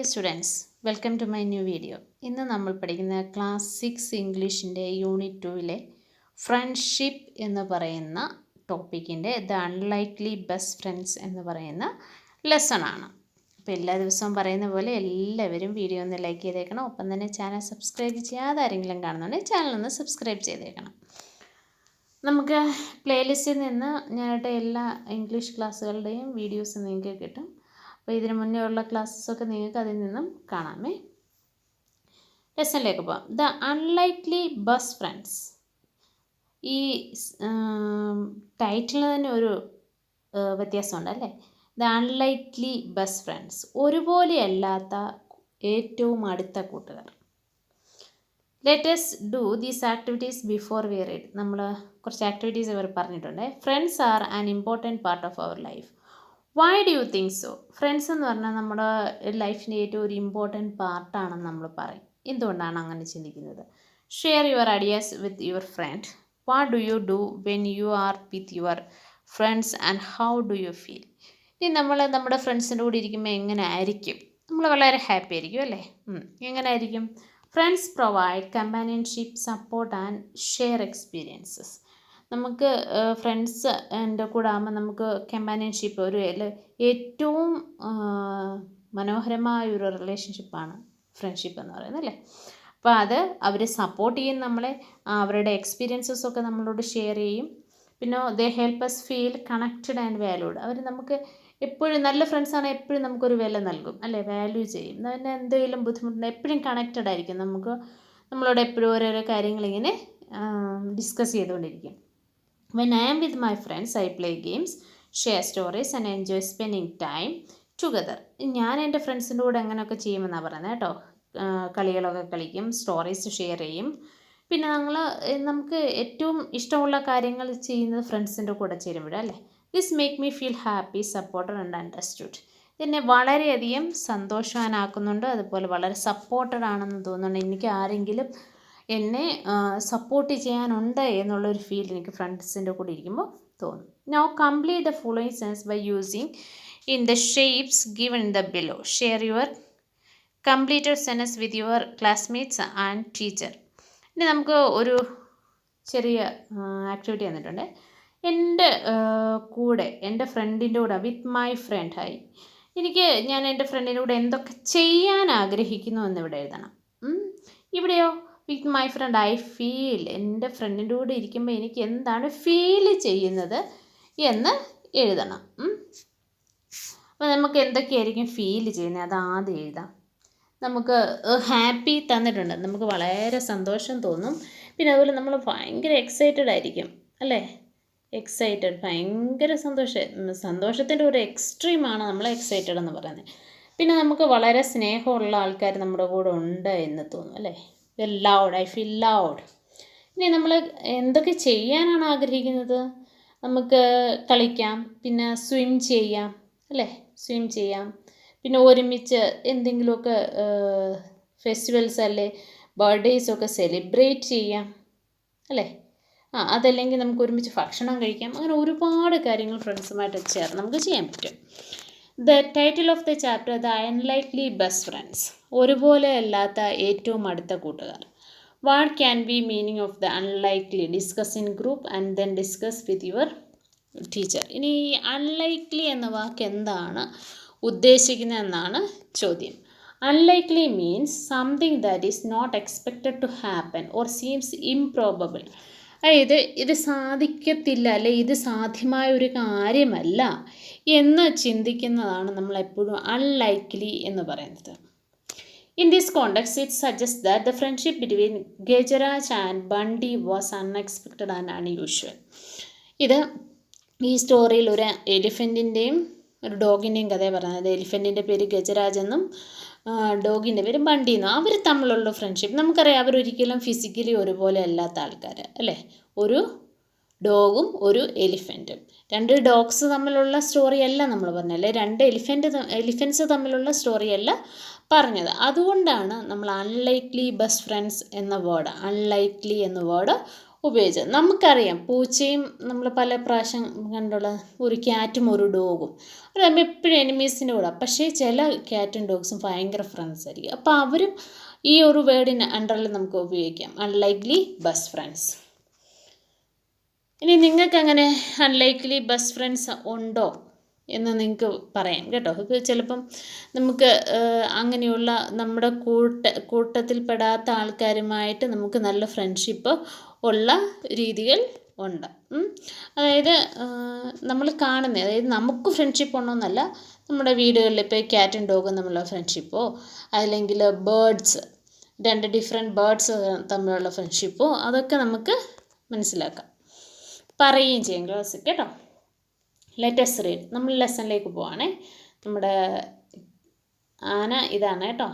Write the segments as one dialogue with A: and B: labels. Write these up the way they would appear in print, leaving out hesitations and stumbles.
A: Students, welcome to my new video. ഇന്ന് നമ്മൾ പഠിക്കുന്ന ക്ലാസ് 6 ഇംഗ്ലീഷിൻ്റെ യൂണിറ്റ് 2-ലെ ഫ്രണ്ട്ഷിപ്പ് എന്ന് പറയുന്ന ടോപ്പിക്കിൻ്റെ ദ അൺലൈക്ലി ബെസ്റ്റ് ഫ്രണ്ട്സ് എന്ന് പറയുന്ന ലെസൺ ആണ്. അപ്പോൾ എല്ലാ ദിവസവും പറയുന്ന പോലെ എല്ലാവരും വീഡിയോ ഒന്ന് ലൈക്ക് ചെയ്തേക്കണം. ഒപ്പം തന്നെ ചാനൽ സബ്സ്ക്രൈബ് ചെയ്യാതെ ആരെങ്കിലും കാണുന്നുണ്ടെങ്കിൽ ചാനൽ ഒന്ന് സബ്സ്ക്രൈബ് ചെയ്തേക്കണം. നമുക്ക് പ്ലേലിസ്റ്റിൽ നിന്ന് ഞാനിട്ട എല്ലാ ഇംഗ്ലീഷ് ക്ലാസ്സുകളുടെയും വീഡിയോസ് നിങ്ങൾക്ക് കിട്ടും. അപ്പോൾ ഇതിന് മുന്നേ ഉള്ള ക്ലാസ്സസൊക്കെ നിങ്ങൾക്ക് അതിൽ നിന്നും കാണാമേ. ലെസണിലേക്ക് പോകാം. The unlikely best friends. ഈ ടൈറ്റിൽ തന്നെ ഒരു വ്യത്യാസമുണ്ട് അല്ലേ. ദ അൺലൈക്ലി ബെസ്റ്റ് ഫ്രണ്ട്സ്, ഒരുപോലെയല്ലാത്ത ഏറ്റവും അടുത്ത കൂട്ടുകാർ. Let's do these activities before we read. നമ്മൾ കുറച്ച് ആക്ടിവിറ്റീസ് ഇവർ പറഞ്ഞിട്ടുണ്ട്. Friends are an important part of our life. Why do you think so? Friends എന്ന് പറഞ്ഞാൽ നമ്മുടെ ലൈഫിൻ്റെ ഏറ്റവും ഒരു ഇമ്പോർട്ടൻറ്റ് പാർട്ടാണെന്ന് നമ്മൾ പറയും. എന്തുകൊണ്ടാണ് അങ്ങനെ ചിന്തിക്കുന്നത്? Share your ideas with your friend. What do you do when you are with your friends and how do you feel? ഇനി നമ്മൾ നമ്മുടെ ഫ്രണ്ട്സിൻ്റെ കൂടെ ഇരിക്കുമ്പോൾ എങ്ങനെ ആയിരിക്കും? നമ്മൾ വളരെ ഹാപ്പി ആയിരിക്കും അല്ലേ? എങ്ങനെ ആയിരിക്കും? Friends provide companionship, support and share experiences. നമുക്ക് ഫ്രണ്ട്സ് എൻ്റെ കൂടെ ആകുമ്പോൾ നമുക്ക് കമ്പാനിയൻഷിപ്പ്, ഒരു ഏറ്റവും മനോഹരമായ ഒരു റിലേഷൻഷിപ്പാണ് ഫ്രണ്ട്ഷിപ്പ് എന്ന് പറയുന്നത് അല്ലേ. അപ്പോൾ അത് അവർ സപ്പോർട്ട് ചെയ്യും നമ്മളെ, അവരുടെ എക്സ്പീരിയൻസസൊക്കെ നമ്മളോട് ഷെയർ ചെയ്യും. പിന്നെ they help us feel connected and valued. അവർ നമുക്ക് എപ്പോഴും, നല്ല ഫ്രണ്ട്സാണ് എപ്പോഴും നമുക്കൊരു വില നൽകും അല്ലേ, വാല്യൂ ചെയ്യും. പിന്നെ എന്തെങ്കിലും ബുദ്ധിമുട്ടുണ്ട് എപ്പോഴും കണക്റ്റഡ് ആയിരിക്കും, നമ്മളോട് എപ്പോഴും ഓരോരോ കാര്യങ്ങളിങ്ങനെ ഡിസ്കസ് ചെയ്തുകൊണ്ടിരിക്കും. When I am with my friends, I play games, share stories and enjoy spending time together. ഞാൻ എൻ്റെ ഫ്രണ്ട്സിൻ്റെ കൂടെ അങ്ങനെയൊക്കെ ചെയ്യുമെന്നാണ് പറയുന്നത് കേട്ടോ. കളികളൊക്കെ കളിക്കും, സ്റ്റോറീസ് ഷെയർ ചെയ്യും. പിന്നെ നമുക്ക് ഏറ്റവും ഇഷ്ടമുള്ള കാര്യങ്ങൾ ചെയ്യുന്നത് ഫ്രണ്ട്സിൻ്റെ കൂടെ ചേരുമ്പോഴല്ലേ. This make me feel happy, supported and understood. എന്നെ വളരെയധികം സന്തോഷവാനാക്കുന്നുണ്ട്, അതുപോലെ വളരെ സപ്പോർട്ടഡ് ആണെന്ന് തോന്നുന്നുണ്ട്. എനിക്ക് ആരെങ്കിലും എന്നെ സപ്പോർട്ട് ചെയ്യാനുണ്ട് എന്നുള്ളൊരു ഫീൽ എനിക്ക് ഫ്രണ്ട്സിൻ്റെ കൂടെ ഇരിക്കുമ്പോൾ തോന്നും. Now complete the following sense by using in the shapes given in the below. Share your completed sentence with your classmates and teacher. ഇനി നമുക്ക് ഒരു ചെറിയ ആക്ടിവിറ്റി തന്നിട്ടുണ്ട്. എൻ്റെ ഫ്രണ്ടിൻ്റെ കൂടെ, വിത്ത് മൈ ഫ്രണ്ട് ആയി, ഞാൻ എൻ്റെ ഫ്രണ്ടിൻ്റെ കൂടെ എന്തൊക്കെ ചെയ്യാൻ ആഗ്രഹിക്കുന്നു എന്നിവിടെ എഴുതണം. ഇവിടെയോ with my friend I feel, എൻ്റെ ഫ്രണ്ടിൻ്റെ കൂടെ ഇരിക്കുമ്പോൾ എനിക്ക് എന്താണ് ഫീൽ ചെയ്യുന്നത് എന്ന് എഴുതണം. അപ്പോൾ നമുക്ക് എന്തൊക്കെയായിരിക്കും ഫീൽ ചെയ്യുന്നത് അത് ആദ്യം എഴുതാം. നമുക്ക് ഹാപ്പി തന്നിട്ടുണ്ട്, നമുക്ക് വളരെ സന്തോഷം തോന്നും. പിന്നെ അതുപോലെ നമ്മൾ ഭയങ്കര എക്സൈറ്റഡ് ആയിരിക്കും അല്ലേ. എക്സൈറ്റഡ്, ഭയങ്കര സന്തോഷത്തിൻ്റെ ഒരു എക്സ്ട്രീമാണ് നമ്മൾ എക്സൈറ്റഡ് എന്ന് പറയുന്നത്. പിന്നെ നമുക്ക് വളരെ സ്നേഹമുള്ള ആൾക്കാർ നമ്മുടെ കൂടെ ഉണ്ട് എന്ന് തോന്നും അല്ലേ. Loud, I feel loud. ഇനി നമ്മൾ എന്തൊക്കെ ചെയ്യാനാണ് ആഗ്രഹിക്കുന്നത്? നമുക്ക് കളിക്കാം, പിന്നെ സ്വിം ചെയ്യാം അല്ലേ, സ്വിം ചെയ്യാം. പിന്നെ ഒരുമിച്ച് എന്തെങ്കിലുമൊക്കെ ഫെസ്റ്റിവൽസ് അല്ലേ, ബർത്ത്ഡേയ്സൊക്കെ സെലിബ്രേറ്റ് ചെയ്യാം അല്ലേ. അതല്ലെങ്കിൽ നമുക്ക് ഒരുമിച്ച് ഭക്ഷണം കഴിക്കാം. അങ്ങനെ ഒരുപാട് കാര്യങ്ങൾ ഫ്രണ്ട്സുമായിട്ട് ചേർന്ന് നമുക്ക് ചെയ്യാൻ പറ്റും. The title of the chapter the unlikely best friends, ഒരുപോലെ അല്ലാത്ത ഏറ്റവും അടുത്ത കൂട്ടുകാർ. What can be meaning of the unlikely? Discuss in group and then discuss with your teacher. ഇനി ഈ അൺലൈക്ലി എന്ന വാക്ക് എന്താണ് ഉദ്ദേശിക്കുന്നതെന്നാണ് ചോദ്യം. Unlikely means something that is not expected to happen or seems improbable. അതായത് ഇത് സാധിക്കത്തില്ല, അല്ലെ ഇത് സാധ്യമായ ഒരു കാര്യമല്ല എന്ന് ചിന്തിക്കുന്നതാണ് നമ്മളെപ്പോഴും അൺലൈക്ലി എന്ന് പറയുന്നത്. In this context it suggest that the friendship between Gajraj and Bunty was unexpected and unusual. ഈ സ്റ്റോറിയിൽ ഒരു എലിഫൻറ്റിൻ്റെയും ഒരു ഡോഗിൻ്റെയും കഥയാണ് പറയുന്നത്. എലിഫൻറ്റിൻ്റെ പേര് ഗജരാജ് എന്നും ഡോഗിൻ്റെ പേര് ബണ്ടി എന്നും. അവർ തമ്മിലുള്ള ഫ്രണ്ട്ഷിപ്പ് നമുക്കറിയാം, അവരൊരിക്കലും ഫിസിക്കലി ഒരുപോലെ അല്ലാത്ത ആൾക്കാർ അല്ലേ. ഒരു ഡോഗും ഒരു എലിഫൻറ്റും, രണ്ട് ഡോഗ്സ് തമ്മിലുള്ള സ്റ്റോറിയല്ല നമ്മൾ പറഞ്ഞല്ലേ, രണ്ട് എലിഫൻറ്റ്സ് തമ്മിലുള്ള സ്റ്റോറിയല്ല പറഞ്ഞത്. അതുകൊണ്ടാണ് നമ്മൾ അൺലൈക്ലി ബെസ്റ്റ് ഫ്രണ്ട്സ് എന്ന വേർഡ്, അൺലൈക്ലി എന്ന വേർഡ് ഉപയോഗിച്ചത്. നമുക്കറിയാം പൂച്ചയും നമ്മൾ പല പ്രാവശ്യം കണ്ടുള്ള ഒരു ക്യാറ്റും ഒരു ഡോഗും അത് തമ്മിൽ എപ്പോഴും എനിമീസിൻ്റെ കൂടെ. പക്ഷേ ചില ക്യാറ്റും ഡോഗ്സും ഭയങ്കര ഫ്രണ്ട്സ് ആയിരിക്കും. അപ്പോൾ അവരും ഈ ഒരു വേർഡിന് അണ്ടറിൽ നമുക്ക് ഉപയോഗിക്കാം, അൺലൈക്ലി ബെസ്റ്റ് ഫ്രണ്ട്സ്. ഇനി നിങ്ങൾക്ക് അങ്ങനെ അൺലൈക്ലി ബെസ്റ്റ് ഫ്രണ്ട്സ് ഉണ്ടോ എന്ന് നിങ്ങൾക്ക് പറയാം കേട്ടോ. ഇപ്പോൾ ചിലപ്പം നമുക്ക് അങ്ങനെയുള്ള നമ്മുടെ കൂട്ടത്തിൽപ്പെടാത്ത ആൾക്കാരുമായിട്ട് നമുക്ക് നല്ല ഫ്രണ്ട്ഷിപ്പ് ഉള്ള രീതികൾ ഉണ്ട്. അതായത് നമ്മൾ കാണുന്നത്, അതായത് നമുക്ക് ഫ്രണ്ട്ഷിപ്പ് ഉണ്ടോയെന്നല്ല, നമ്മുടെ വീടുകളിൽ ഇപ്പോൾ ക്യാറ്റും ഡോഗും തമ്മിലുള്ള ഫ്രണ്ട്ഷിപ്പോ അല്ലെങ്കിൽ ബേർഡ്സ്, 2 ഡിഫറെൻറ്റ് ബേർഡ്സ് തമ്മിലുള്ള ഫ്രണ്ട്ഷിപ്പോ അതൊക്കെ നമുക്ക് മനസ്സിലാക്കാം, പറയുകയും ചെയ്യും ക്ലാസ് കേട്ടോ. Let's read. നമ്മൾ ലെസണിലേക്ക് പോവാണേ. നമ്മുടെ ആന ഇതാണ് കേട്ടോ.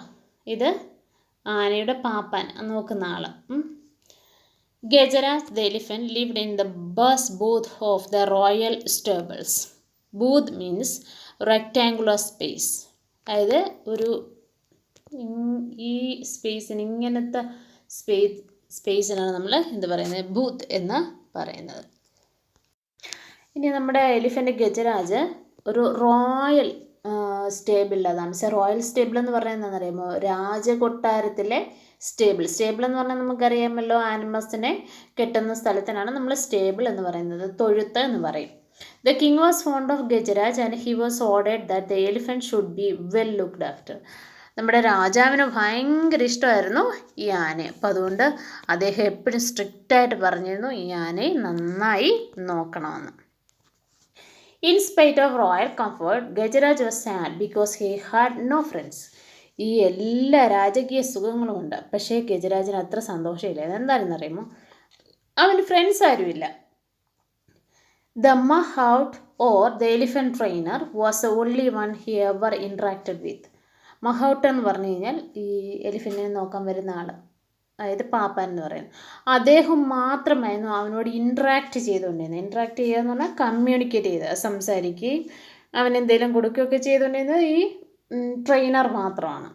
A: ഇത് ആനയുടെ പാപ്പാൻ നോക്കുന്ന ആൾ. Gajraj the elephant lived in the bus booth of the royal stables. Booth means rectangular space. അതായത് ഒരു ഈ സ്പേസിന് ഇങ്ങനത്തെ സ്പേസിനാണ് നമ്മൾ എന്ത് പറയുന്നത്, ബൂത്ത് എന്ന് പറയുന്നത്. ഇനി നമ്മുടെ എലിഫൻ്റ് ഗജരാജ് ഒരു റോയൽ സ്റ്റേബിളിലതാണ്. റോയൽ സ്റ്റേബിൾ എന്ന് പറഞ്ഞാൽ എന്താണെന്നറിയാമോ? രാജകൊട്ടാരത്തിലെ സ്റ്റേബിൾ. സ്റ്റേബിൾ എന്ന് പറഞ്ഞാൽ നമുക്കറിയാമല്ലോ, ആനിമൽസിനെ കെട്ടുന്ന സ്ഥലത്തിനാണ് നമ്മൾ സ്റ്റേബിൾ എന്ന് പറയുന്നത്, തൊഴുത്ത് എന്ന് പറയും. The king was fond of Gajraj and he was ordered that the elephant should be well looked after. നമ്മുടെ രാജാവിന് ഭയങ്കര ഇഷ്ടമായിരുന്നു ഈ ആനയെ. അപ്പോൾ അതുകൊണ്ട് അദ്ദേഹം എപ്പോഴും സ്ട്രിക്റ്റായിട്ട് പറഞ്ഞിരുന്നു ഈ ആനയെ നന്നായി നോക്കണമെന്ന്. In spite of royal comfort, Gajraj was sad because he had no friends. ഈ എല്ലാ രാജകീയ സുഖങ്ങളും ഉണ്ട്, പക്ഷേ ഗജരാജിന് അത്ര സന്തോഷമില്ല. അതെന്താണെന്നറിയുമോ? അവന് ഫ്രണ്ട്സ് ആരുമില്ല. The mahout or the elephant trainer was the only one he ever interacted with. mahout എന്ന് പറഞ്ഞു കഴിഞ്ഞാൽ ഈ എലിഫൻറ്റിനെ നോക്കാൻ വരുന്ന ആൾ, അതായത് പാപ്പാൻ എന്ന് പറയുന്നത്. അദ്ദേഹം മാത്രമായിരുന്നു അവനോട് ഇൻട്രാക്ട് ചെയ്തുകൊണ്ടിരുന്നത്. ഇൻട്രാക്ട് ചെയ്യുക എന്ന് പറഞ്ഞാൽ കമ്മ്യൂണിക്കേറ്റ് ചെയ്ത് സംസാരിക്കുകയും അവനെന്തെങ്കിലും കൊടുക്കുകയൊക്കെ ചെയ്തുകൊണ്ടിരുന്നത് ഈ ട്രെയിനർ മാത്രമാണ്.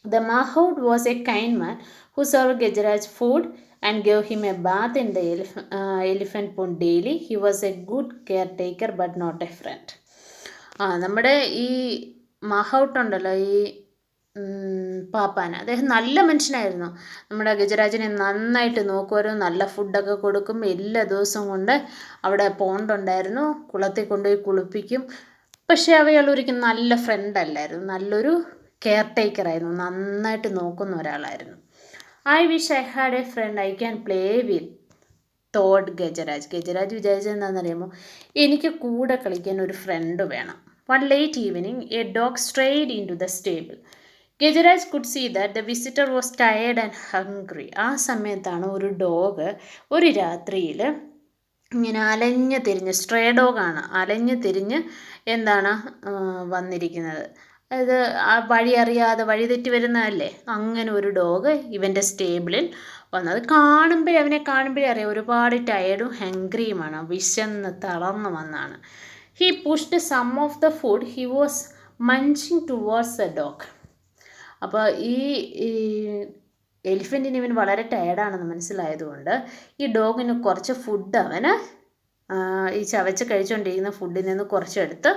A: The mahout was a kind man who serve Gajraj food and gave him a bath in the elephant pond daily. He was a good caretaker but not a friend. നമ്മുടെ ഈ മാഹൌട്ട് ഉണ്ടല്ലോ, ഈ പാപ്പാൻ, അദ്ദേഹം നല്ല മനുഷ്യനായിരുന്നു. നമ്മുടെ ഗജരാജിനെ നന്നായിട്ട് നോക്കുമായിരുന്നു, നല്ല ഫുഡൊക്കെ കൊടുക്കും. എല്ലാ ദിവസവും കൊണ്ട് അവിടെ പോണ്ടുണ്ടായിരുന്നു, കുളത്തിൽ കൊണ്ടുപോയി കുളിപ്പിക്കും. പക്ഷേ അവയൊരിക്കലും നല്ല ഫ്രണ്ട് അല്ലായിരുന്നു, നല്ലൊരു കെയർ ടേക്കറായിരുന്നു, നന്നായിട്ട് നോക്കുന്ന ഒരാളായിരുന്നു. I wish I had a friend I can play with thought Gajraj. Gajraj വിചാരിച്ചത് എന്താണെന്നറിയാമോ? എനിക്ക് കൂടെ കളിക്കാൻ ഒരു ഫ്രണ്ട് വേണം. One late evening, a dog strayed into the stable. Gajraj could see that the visitor was tired and hungry. ആ സമയത്താണ് ഒരു ഡോഗ് ഒരു രാത്രിയിൽ ഇങ്ങനെ അലഞ്ഞു തിരിഞ്ഞ്, സ്ട്രേ ഡോഗാണ്, അലഞ്ഞു തിരിഞ്ഞ് എന്താണ് വന്നിരിക്കുന്നത്. അതായത് ആ വഴി അറിയാതെ വഴി തെറ്റി വരുന്നതല്ലേ, അങ്ങനെ ഒരു ഡോഗ് ഇവൻ്റെ സ്റ്റേബിളിൽ വന്നത്. അവനെ കാണുമ്പോഴേ അറിയാം ഒരുപാട് ടയേർഡും ഹംഗ്രിയുമാണ്, വിശന്ന് തളർന്നു വന്നാണ്. He pushed some of the food he was munching towards the dog. അപ്പോൾ ഈ എലിഫൻറ്റിന് ഇവൻ വളരെ ടയർഡാണെന്ന് മനസ്സിലായതുകൊണ്ട് ഈ ഡോഗിന് കുറച്ച് ഫുഡ് അവന് ഈ ചവച്ച് കഴിച്ചുകൊണ്ടിരിക്കുന്ന ഫുഡിൽ നിന്ന് കുറച്ചെടുത്ത്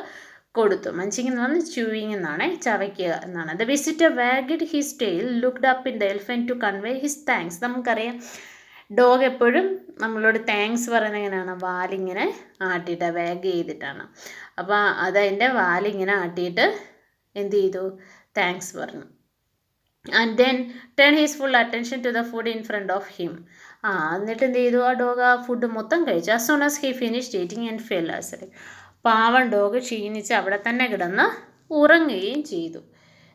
A: കൊടുത്തു. മഞ്ചിങ് എന്ന് പറഞ്ഞാൽ ച്യൂയിങ് എന്നാണ്, ചവയ്ക്കുക എന്നാണ്. The visitor wagged his tail looked up in the elephant to convey his thanks. നമുക്കറിയാം ഡോഗ് എപ്പോഴും നമ്മളോട് താങ്ക്സ് പറയുന്നത് എങ്ങനെയാണ്? വാലിങ്ങനെ ആട്ടിയിട്ട് വാഗ് ചെയ്തിട്ടാണ്. അപ്പോൾ അതതിൻ്റെ വാലിങ്ങനെ ആട്ടിയിട്ട് എന്ത് ചെയ്തു? താങ്ക്സ് പറഞ്ഞു. And then turn his full attention to the food in front of him. എന്നിട്ട് എന്ത് ചെയ്തു? ആ ഡോഗ് ആ ഫുഡ് മൊത്തം കഴിച്ചു. As soon as he finished eating and fell asleep. പാവം ഡോഗ് ക്ഷീണിച്ച് അവിടെ തന്നെ കിടന്ന് ഉറങ്ങുകയും ചെയ്തു.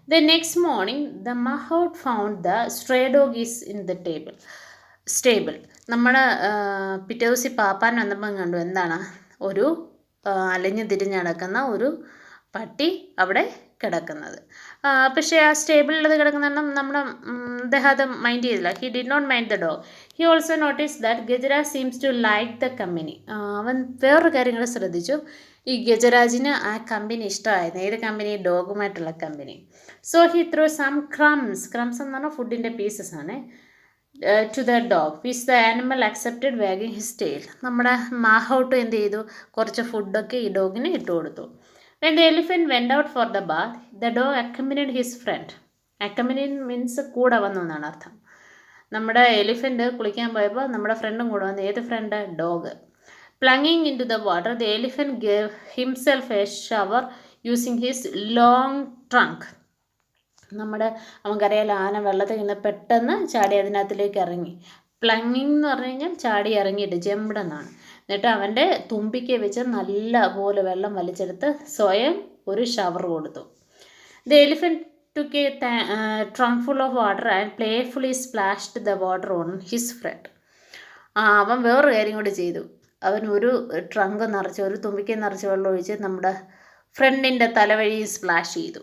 A: The next morning the mahout found the stray dog is in the stable. നമ്മുടെ പിറ്റേ ദിവസം പാപ്പാൻ വന്നപ്പം കണ്ടു എന്താണ്? ഒരു അലഞ്ഞു തിരിഞ്ഞ് നടക്കുന്ന ഒരു പട്ടി അവിടെ കിടക്കുന്നത്. പക്ഷേ ആ സ്റ്റേബിളിലത് കിടക്കുന്ന നമ്മുടെ അദ്ദേഹം മൈൻഡ് ചെയ്തില്ല. He did not mind the dog. He also notice that Gajraj seems to like the company. അവൻ വേറൊരു കാര്യങ്ങൾ ശ്രദ്ധിച്ചു. ഈ ഗജരാജിന് ആ കമ്പനി ഇഷ്ടമായിരുന്നു. ഏത് കമ്പനി? ഡോഗുമായിട്ടുള്ള company. So he through some crumbs എന്ന് പറഞ്ഞാൽ ഫുഡിൻ്റെ പീസസ് ആണ്. To the dog which the animal accepted wagging his tail. നമ്മുടെ മാഹൗട്ട് എന്ത് ചെയ്തു, കുറച്ച് ഫുഡൊക്കെ ഈ ഡോഗിന് ഇട്ട് കൊടുത്തു. When the elephant went out for the bath the dog accompanied his friend. Accompanied means കൂടെ വന്നു എന്നാണ് അർത്ഥം. നമ്മുടെ എലിഫൻറ്റ് കുളിക്കാൻ പോയപ്പോൾ നമ്മുടെ ഫ്രണ്ടും കൂടെ വന്നു. ഏത് friend? Dog. Plunging into the water the elephant gave himself a shower using his long trunk. നമുക്കറിയാലോ, ആന വെള്ളത്തിൽ നിന്ന് പെട്ടെന്ന് ചാടി അതിനകത്തിലേക്ക് ഇറങ്ങി. പ്ലങ്ങിങ് എന്ന് പറഞ്ഞു കഴിഞ്ഞാൽ ചാടി ഇറങ്ങിയിട്ട്, ജംപ്ഡ് എന്നാണ്. എന്നിട്ട് അവൻ്റെ തുമ്പിക്കെ വെച്ച് നല്ല പോലെ വെള്ളം വലിച്ചെടുത്ത് സ്വയം ഒരു ഷവർ കൊടുത്തു. The elephant took a trunk full of water and playfully splashed the water on his friend. അവൻ വേറൊരു കാര്യം കൂടി ചെയ്തു. അവൻ ഒരു ട്രങ്ക് നിറച്ച്, ഒരു തുമ്പിക്ക നിറച്ച് വെള്ളം ഒഴിച്ച് നമ്മുടെ ഫ്രണ്ടിൻ്റെ തലവഴി സ്പ്ലാഷ് ചെയ്തു.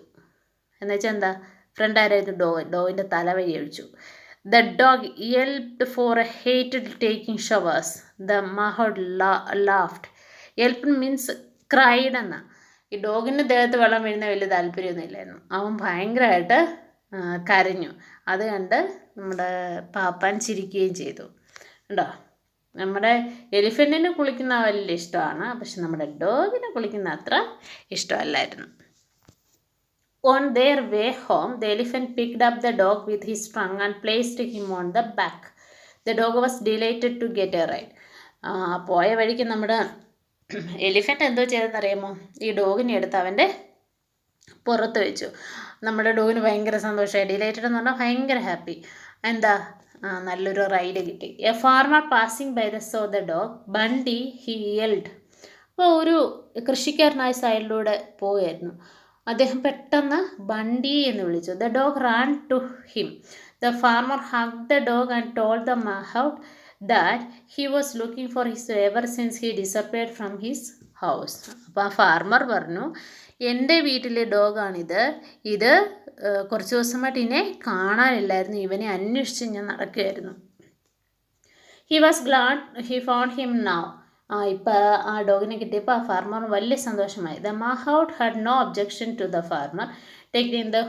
A: എന്നുവെച്ചാൽ എന്താ, ഫ്രണ്ട് ആരായിരുന്നു? ഡോഗിൻ്റെ തലവഴി ഒഴിച്ചു. The dog yelped for a hated taking showers. The mahout laughed. Yelped means cried എന്ന. ഈ ഡോഗിൻ്റെ ദേഹത്ത് വെള്ളം വീഴുന്ന വലിയ താല്പര്യമൊന്നും ഇല്ലായിരുന്നു. അവൻ ഭയങ്കരമായിട്ട് കരഞ്ഞു. അത് കണ്ട് നമ്മുടെ പാപ്പാൻ ചിരിക്കുകയും ചെയ്തു. ഉണ്ടോ, നമ്മുടെ എലിഫൻറ്റിന് കുളിക്കുന്ന വലിയ ഇഷ്ടമാണ്, പക്ഷെ നമ്മുടെ ഡോഗിനെ കുളിക്കുന്ന അത്ര ഇഷ്ടമല്ലായിരുന്നു. On their way home, the elephant picked up the dog with his trunk and placed him on the back. The dog was delighted to get a ride. പോയ വഴിക്ക് നമ്മുടെ എലിഫൻറ്റ് എന്തോ ചെയ്തെന്നറിയാമോ, ഈ ഡോഗിനെ എടുത്ത് അവൻ്റെ പുറത്ത് വെച്ചു. നമ്മുടെ ഡോഗിന് ഭയങ്കര സന്തോഷമായി. ഡിലൈറ്റഡ് എന്ന് പറഞ്ഞാൽ ഭയങ്കര ഹാപ്പി. എന്താ, നല്ലൊരു റൈഡ് കിട്ടി. A farmer passing by the saw the dog Bunty he yelled. അപ്പോൾ ഒരു കൃഷിക്കാരനായ സൈഡിലൂടെ പോവുകയായിരുന്നു. അദ്ദേഹം പെട്ടെന്ന് ബണ്ടി എന്ന് വിളിച്ചു. The dog ran to him. The farmer hug the dog and told the mahout that he was looking for his ever since he disappeared from his house. അപ്പോൾ ആ ഫാർമർ പറഞ്ഞു, എൻ്റെ വീട്ടിലെ ഡോഗാണിത്. ഇത് കുറച്ച് ദിവസമായിട്ട് ഇതിനെ കാണാനില്ലായിരുന്നു. ഇവനെ അന്വേഷിച്ച് ഞാൻ നടക്കുകയായിരുന്നു. He was glad he found him now. ഇപ്പോൾ ആ ഡോഗിനെ കിട്ടിയപ്പോൾ ആ ഫാർമറിന് വലിയ സന്തോഷമായി. The mahout had no objection to the farmer taking the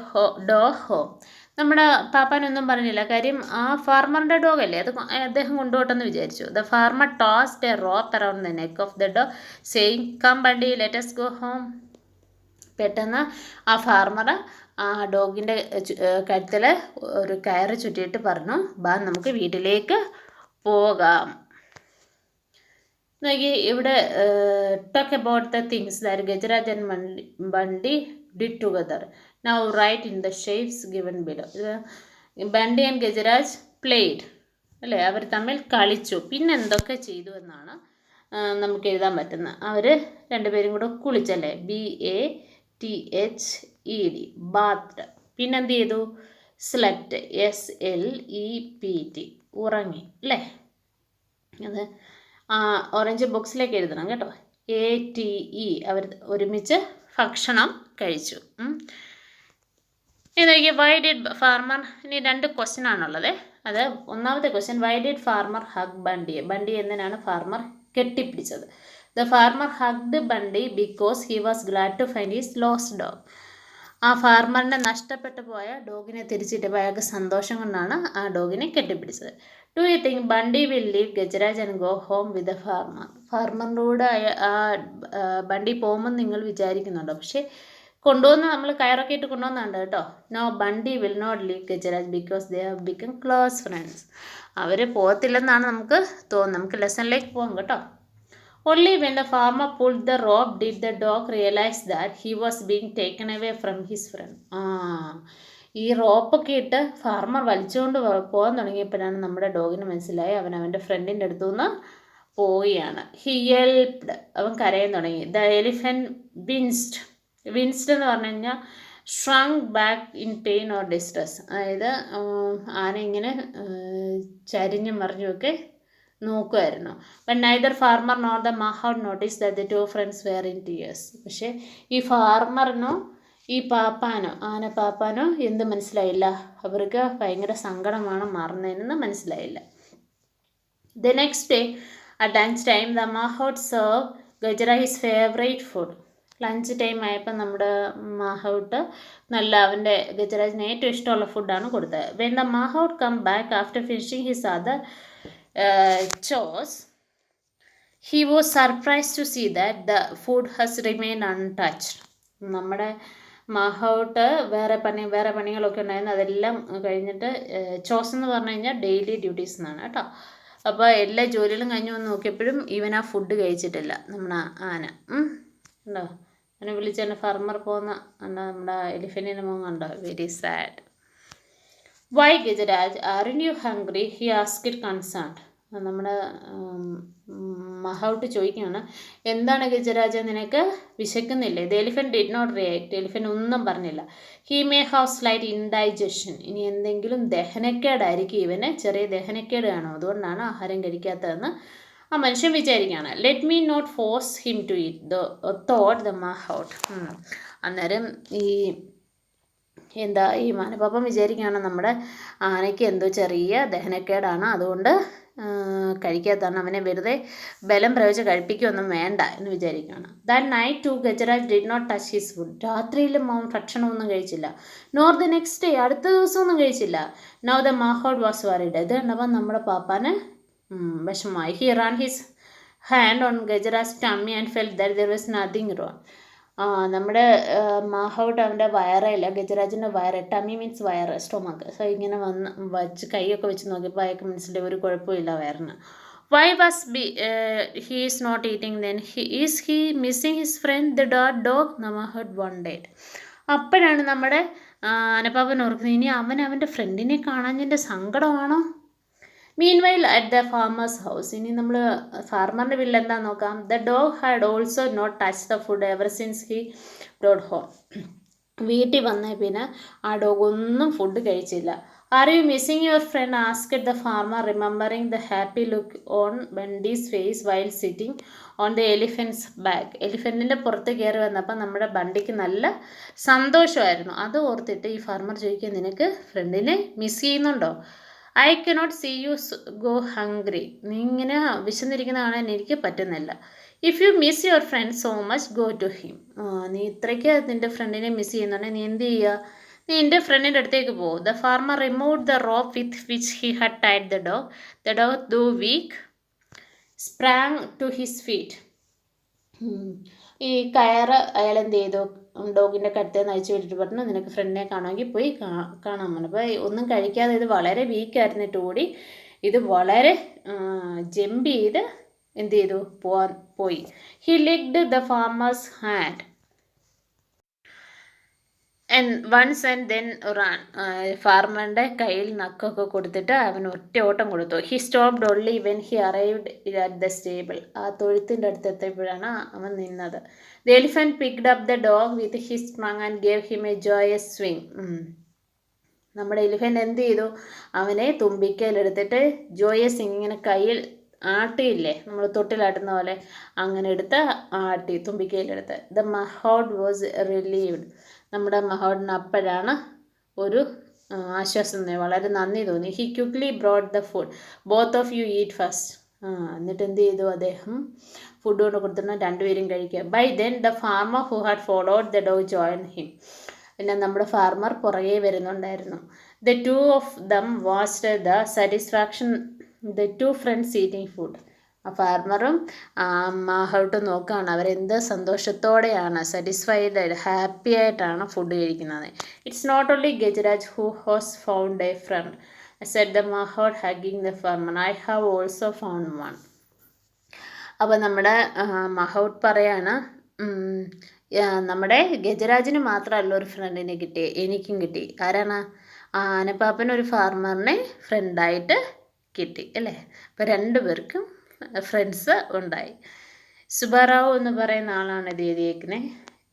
A: dog home. നമ്മുടെ പാപ്പാനൊന്നും പറഞ്ഞില്ല. കാര്യം ആ ഫാർമറിൻ്റെ ഡോഗല്ലേ, അത് അദ്ദേഹം കൊണ്ടുപോട്ടെന്ന് വിചാരിച്ചു. The farmer tossed a rope around the neck of the dog saying come Bunty let's go home. പെട്ടെന്ന് ആ ഫാർമർ ആ ഡോഗിൻ്റെ കഴുത്തിൽ ഒരു കയറ് ചുറ്റിയിട്ട് പറഞ്ഞു, ബാ നമുക്ക് വീട്ടിലേക്ക് പോകാം. നോക്കി ഇവിടെ talk about the things that Gajraj and Bunty did together. Now write in the shapes given below. Bunty and Gajraj played അല്ലേ, അവർ തമ്മിൽ കളിച്ചു. പിന്നെ എന്തൊക്കെ ചെയ്തു എന്നാണ് നമുക്ക് എഴുതാൻ പറ്റുന്നത്. അവർ രണ്ടുപേരും കൂടെ കുളിച്ചല്ലേ, BATHED, ബാത്ത്. പിന്നെന്ത് ചെയ്തു? സ്ലെപ്റ്റ്, SLEPT, ഉറങ്ങി അല്ലേ. അത് ഓറഞ്ച് ബോക്സിലേക്ക് എഴുതണം കേട്ടോ. ATE, അവർ ഒരുമിച്ച് ഭക്ഷണം കഴിച്ചു. ഇതൊക്കെ വൈ ഡിഡ് ഫാർമർ, ഇനി 2 ക്വസ്റ്റ്യൻ ആണുള്ളത്. അത് ഒന്നാമത്തെ question, why did farmer hug Bunty. Bunty എന്തിനാണ് ഫാർമർ കെട്ടിപ്പിടിച്ചത്? The farmer hugged Bunty because he was glad to find his lost dog. ആ ഫാർമറിൻ്റെ നഷ്ടപ്പെട്ടു പോയ ഡോഗിനെ തിരിച്ചിട്ടപ്പോൾ അയാൾക്ക് സന്തോഷം കൊണ്ടാണ് ആ ഡോഗിനെ കെട്ടിപ്പിടിച്ചത്. Do you think Bunty will leave Gajaraj and go home with the farmer. ഫാർമറിൻ്റെ കൂടെ ആ ബണ്ടി പോകുമ്പോൾ നിങ്ങൾ വിചാരിക്കുന്നുണ്ടോ? പക്ഷേ കൊണ്ടുവന്ന് നമ്മൾ കയറൊക്കെ ഇട്ട് കൊണ്ടുവന്നുണ്ട് കേട്ടോ. No, Bunty will not leave Gajaraj because they have become close friends. അവർ പോകത്തില്ലെന്നാണ് നമുക്ക് തോന്നുന്നത്. നമുക്ക് ലെസണിലേക്ക് പോകാം കേട്ടോ. Only when the farmer pulled the rope did the dog realize that he was being taken away from his friend. ഈ റോപ്പൊക്കെ ഇട്ട് ഫാർമർ വലിച്ചുകൊണ്ട് പോകാൻ തുടങ്ങിയപ്പോഴാണ് നമ്മുടെ ഡോഗിന് മനസ്സിലായി അവൻ അവൻ്റെ ഫ്രണ്ടിൻ്റെ അടുത്തു നിന്ന് പോവുകയാണ്. ഹി യെൽപ്ഡ്, അവൻ കരയാൻ തുടങ്ങി. The elephant വിൻസ്ഡ്. വിൻസ്ഡ് എന്ന് പറഞ്ഞു കഴിഞ്ഞാൽ shrunk back in pain or distress. അതായത് ആന ഇങ്ങനെ ചരിഞ്ഞും മറിഞ്ഞുമൊക്കെ നോക്കുമായിരുന്നു. But neither farmer nor the mahout notice that the 2 friends were in tears. പക്ഷേ ഈ ഫാർമറിനോ ഈ പാപ്പാനോ പാപ്പാനോ എന്ത് മനസ്സിലായില്ല? അവർക്ക് ഭയങ്കര സങ്കടമാണ് മാറുന്നതിനെന്ന് മനസ്സിലായില്ല. The next day at lunch time the mahout serve Gajaraj his favourite food. Lunch time ആയപ്പോൾ നമ്മുടെ മാഹൗട്ട് നല്ല അവൻ്റെ ഗജരാജിന് ഏറ്റവും ഇഷ്ടമുള്ള ഫുഡാണ് കൊടുത്തത്. When the mahout come back after finishing his other ചോസ് he was surprise to see that the food has remain untouched. നമ്മുടെ മാഹൗട്ട് വേറെ പണികളൊക്കെ ഉണ്ടായിരുന്നു. അതെല്ലാം കഴിഞ്ഞിട്ട് ചോസ് എന്ന് പറഞ്ഞു കഴിഞ്ഞാൽ ഡെയിലി ഡ്യൂട്ടീസ് എന്നാണ് കേട്ടോ. അപ്പോൾ എല്ലാ ജോലികളും കഴിഞ്ഞ് വന്ന് നോക്കിയപ്പോഴും ഇവൻ ആ ഫുഡ് കഴിച്ചിട്ടില്ല. നമ്മുടെ ആന ഉണ്ടോ, അവനെ വിളിച്ച് ഫാർമർ പോകുന്ന നമ്മുടെ എലിഫൻറ്റിൻ്റെ മുഖം കണ്ടോ, very sad. Why Gajaraj aren't you hungry he asked concerned. നമ്മുടെ മഹൗട്ട് ചോദിക്കുകയാണ്, എന്താണ് ഗജരാജ നിനക്ക് വിശക്കുന്നില്ലേ? The elephant did not react. Elephant ഒന്നും പറഞ്ഞില്ല. He may have slight indigestion. ഇനി എന്തെങ്കിലും ദഹനക്കേടായിരിക്കും, ഇവന് ചെറിയ ദഹനക്കേട് കാണും, അതുകൊണ്ടാണ് ആഹാരം കഴിക്കാത്തതെന്ന് ആ മനുഷ്യൻ വിചാരിക്കുകയാണ്. Let me not force him to eat thought the mahout. അന്നേരം ഈ മാനപാപ്പം വിചാരിക്കുകയാണ്, നമ്മുടെ ആനയ്ക്ക് എന്തോ ചെറിയ ദഹനക്കേടാണ്, അതുകൊണ്ട് കഴിക്കാത്തതാണ്, അവനെ വെറുതെ ബലം പ്രയോഗിച്ച് കഴിപ്പിക്കുകയൊന്നും വേണ്ട എന്ന് വിചാരിക്കുകയാണ്. That night too Gajraj did not touch his food. രാത്രിയിലും അവൻ ഭക്ഷണമൊന്നും കഴിച്ചില്ല. നോർ ദ നെക്സ്റ്റ് ഡേ, അടുത്ത ദിവസമൊന്നും കഴിച്ചില്ല. Now the mahout was worried. ഇത് കണ്ടപ്പോൾ നമ്മുടെ പാപ്പാന് വിഷമമായി. He ran his hand on Gajaraj tummy and felt that there was nothing wrong. നമ്മുടെ മാഹൗട്ട് അവൻ്റെ വയറില്ല, ഗജരാജിൻ്റെ വയറ്, ടമ്മി മീൻസ് വയറ്, സ്റ്റൊമക്ക്. സോ ഇങ്ങനെ വച്ച് കൈയൊക്കെ വെച്ച് നോക്കിയപ്പോൾ അയാൾക്ക് മനസ്സിലായി ഒരു കുഴപ്പമില്ല വയറിന്. Why was he is not eating then is he missing his friend the dog the mahout wondered. അപ്പോഴാണ് നമ്മുടെ ആനപ്പാപ്പൻ ഓർക്കുന്നത്, ഇനി അവൻ്റെ ഫ്രണ്ടിനെ കാണാഞ്ഞതിൻ്റെ സങ്കടമാണോ? Meanwhile at the farmer's house. ഇനി നമ്മൾ ഫാർമറിൻ്റെ വീട്ടിൽ എന്താ നോക്കാം. The dog had also not touch the food ever since he brought home. വീട്ടിൽ വന്നേ പിന്നെ ആ ഡോഗ് ഒന്നും ഫുഡ് കഴിച്ചില്ല. Are you missing your friend asked the farmer remembering the happy look on Bunty's face while sitting on the elephant's back. എലിഫൻറ്റിൻ്റെ പുറത്ത് കയറി വന്നപ്പോൾ നമ്മുടെ ബണ്ടിക്ക് നല്ല സന്തോഷമായിരുന്നു. അത് ഓർത്തിട്ട് ഈ ഫാർമർ ചോദിക്കുക, നിനക്ക് ഫ്രണ്ടിനെ മിസ് ചെയ്യുന്നുണ്ടോ? I cannot see you go hungry. നീ ഇങ്ങനെ വിശന്നിരിക്കുന്ന കാണാൻ എനിക്ക് പറ്റുന്നില്ല. If you miss your friend so much go to him. നീ ഇത്രയ്ക്ക് നിൻ്റെ ഫ്രണ്ടിനെ മിസ് ചെയ്യുന്നുണ്ടെങ്കിൽ നീ എന്ത് ചെയ്യുക? നീ എൻ്റെ ഫ്രണ്ടിൻ്റെ അടുത്തേക്ക് പോകും. The farmer remove the rope with which he had tied the dog. The dog though weak sprang to his feet. ഈ കയറ് അയാൾ എന്ത് ചെയ്തു, ഡോഗിൻ്റെ കഴുത്തിൽ നിന്ന് അയച്ചു വിട്ടിട്ട് പറഞ്ഞു, നിനക്ക് ഫ്രണ്ടിനെ കാണുമെങ്കിൽ പോയി കാണാൻ പറഞ്ഞു. അപ്പോൾ ഒന്നും കഴിക്കാതെ ഇത് വളരെ വീക്കായിരുന്നിട്ട് കൂടി ഇത് വളരെ ജമ്പ് ചെയ്ത് എന്ത് ചെയ്തു, പോയി. He licked the farmer's hand once and then ran. ഫാർമറിൻ്റെ കയ്യിൽ നക്കൊക്കെ കൊടുത്തിട്ട് അവൻ ഒറ്റ ഓട്ടം കൊടുത്തു. He stopped only when he arrived at the stable. ആ തൊഴുത്തിൻ്റെ അടുത്ത് എത്തിയപ്പോഴാണ് അവൻ നിന്നത്. The elephant picked up the dog with his trunk and gave him a joyous swing. നമ്മുടെ എലിഫൻറ്റ് എന്ത് ചെയ്തു, അവനെ തുമ്പിക്കയിലെടുത്തിട്ട് ജോയസ് ഇങ്ങനെ കയ്യിൽ ആട്ടിയില്ലേ, നമ്മൾ തൊട്ടിലാട്ടുന്ന പോലെ അങ്ങനെ എടുത്ത് ആട്ടി തുമ്പിക്കയിലെടുത്ത്. The mahout was relieved. നമ്മുടെ മഹൗട്ടിന് അപ്പോഴാണ് ഒരു ആശ്വാസം, വളരെ നന്ദി തോന്നി. He quickly brought the food. Both of you eat first. എന്നിട്ട് എന്ത് ചെയ്തു, അദ്ദേഹം ഫുഡ് കൊണ്ട് കൊടുത്തിട്ട് രണ്ടുപേരും കഴിക്കുക. By then the farmer who had followed the dog join him. പിന്നെ നമ്മുടെ ഫാർമർ പുറകെ വരുന്നുണ്ടായിരുന്നു. The two of them watched the satisfaction the two friends eating food. ആ ഫാർമറും മാഹൗട്ടും നോക്കുകയാണ് അവരെന്ത് സന്തോഷത്തോടെയാണ്, സാറ്റിസ്ഫൈഡ് ഹാപ്പി ആയിട്ടാണ് ഫുഡ് കഴിക്കുന്നത്. It's not only Gajaraj who has found a friend said the mahout hugging the farmer. I have also found one. അപ്പോൾ നമ്മുടെ മഹൗട്ട് പറയാണ്, നമ്മുടെ ഗജരാജിന് മാത്രമല്ല ഒരു ഫ്രണ്ടിനെ കിട്ടി, എനിക്കും കിട്ടി. ആരാണ്? ആനപ്പാപ്പനൊരു ഫാർമറിനെ ഫ്രണ്ടായിട്ട് കിട്ടി അല്ലേ. അപ്പോൾ രണ്ടുപേർക്കും ഫ്രണ്ട്സ് ഉണ്ടായി. സുബാറാവു എന്ന് പറയുന്ന ആളാണ് ഇത് എഴുതിയേക്കുന്നത്.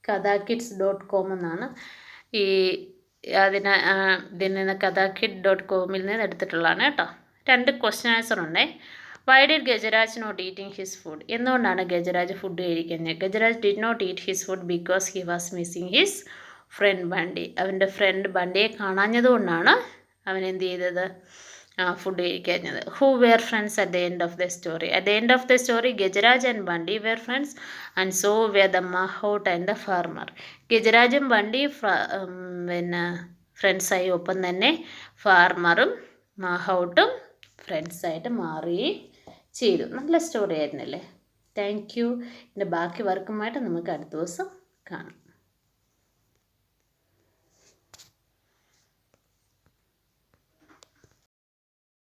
A: കഥാകിഡ്സ്.com എന്നാണ് ഇതിൽ കഥാകിഡ്.com നിന്ന് എടുത്തിട്ടുള്ളതാണ് കേട്ടോ. 2 ക്വസ്റ്റ്യൻ ആൻസർ ഉണ്ടേ. Why did Gajaraj not eating his food? എന്തുകൊണ്ടാണ് ഗജരാജ് ഫുഡ് കഴിക്കുന്നത്? Gajaraj did not eat his food because he was missing his friend Bunty. അവൻ്റെ ഫ്രണ്ട് ബണ്ടിയെ കാണാഞ്ഞതുകൊണ്ടാണ് അവൻ എന്ത് ചെയ്തത്, ഫുഡ് കഴിക്കുന്നത്. Who were friends at the end of the story? At the end of the story Gajaraj and Bunty were friends and so were the mahout and the farmer. ഗജരാജും ബണ്ടി പിന്നെ ഫ്രണ്ട്സായി, ഒപ്പം തന്നെ ഫാർമറും മഹൗട്ടും ഫ്രണ്ട്സായിട്ട് മാറുകയും ചെയ്തു. നല്ല സ്റ്റോറി ആയിരുന്നല്ലേ. Thank you. ഇതിൻ്റെ ബാക്കി വർക്കുമായിട്ട് നമുക്ക് അടുത്ത ദിവസം കാണാം.